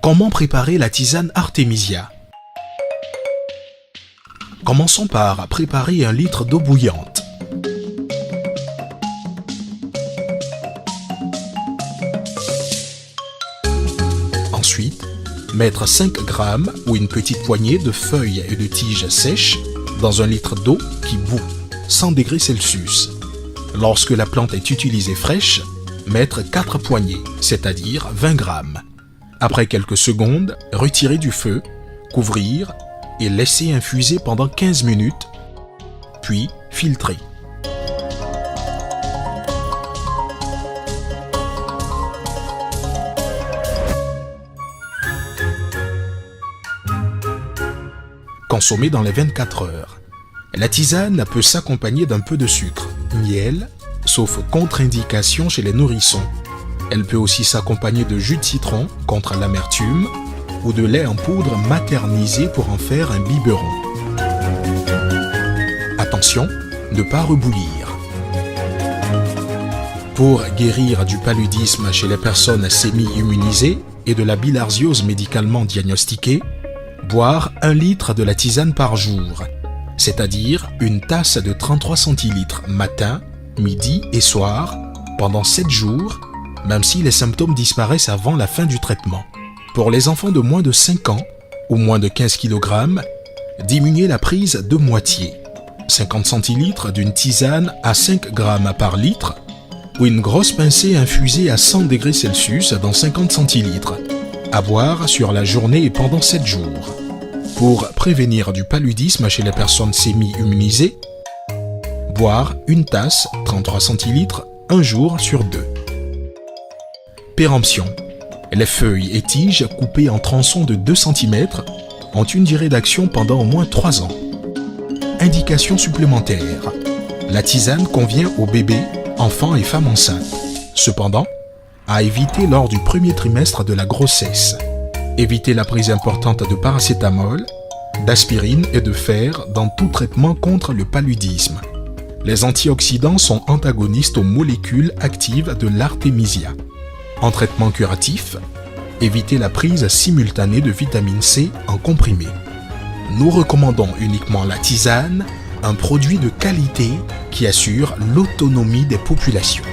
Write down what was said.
Comment préparer la tisane Artemisia? Commençons par préparer 1 litre d'eau bouillante. Ensuite, mettre 5 grammes ou une petite poignée de feuilles et de tiges sèches dans 1 litre d'eau qui bout, 100 degrés Celsius. Lorsque la plante est utilisée fraîche, mettre 4 poignées, c'est-à-dire 20 grammes. Après quelques secondes, retirer du feu, couvrir et laisser infuser pendant 15 minutes, puis filtrer. Consommer dans les 24 heures. La tisane peut s'accompagner d'un peu de sucre, miel, sauf contre-indication chez les nourrissons. Elle peut aussi s'accompagner de jus de citron contre l'amertume ou de lait en poudre maternisé pour en faire un biberon. Attention, ne pas rebouillir. Pour guérir du paludisme chez les personnes sémi-immunisées et de la bilharziose médicalement diagnostiquée, boire 1 litre de la tisane par jour, c'est-à-dire une tasse de 33 centilitres matin, midi et soir pendant 7 jours, même si les symptômes disparaissent avant la fin du traitement. Pour les enfants de moins de 5 ans ou moins de 15 kg, diminuez la prise de moitié, 50 centilitres d'une tisane à 5 grammes par litre ou une grosse pincée infusée à 100 degrés Celsius dans 50 centilitres, à boire sur la journée et pendant 7 jours. Pour prévenir du paludisme chez les personnes sémi-immunisées, boire une tasse, 33 centilitres, 1 jour sur 2. Péremption. Les feuilles et tiges coupées en tronçons de 2 cm ont une durée d'action pendant au moins 3 ans. Indication supplémentaire. La tisane convient aux bébés, enfants et femmes enceintes. Cependant, à éviter lors du premier trimestre de la grossesse. Évitez la prise importante de paracétamol, d'aspirine et de fer dans tout traitement contre le paludisme. Les antioxydants sont antagonistes aux molécules actives de l'artémisia. En traitement curatif, évitez la prise simultanée de vitamine C en comprimé. Nous recommandons uniquement la tisane, un produit de qualité qui assure l'autonomie des populations.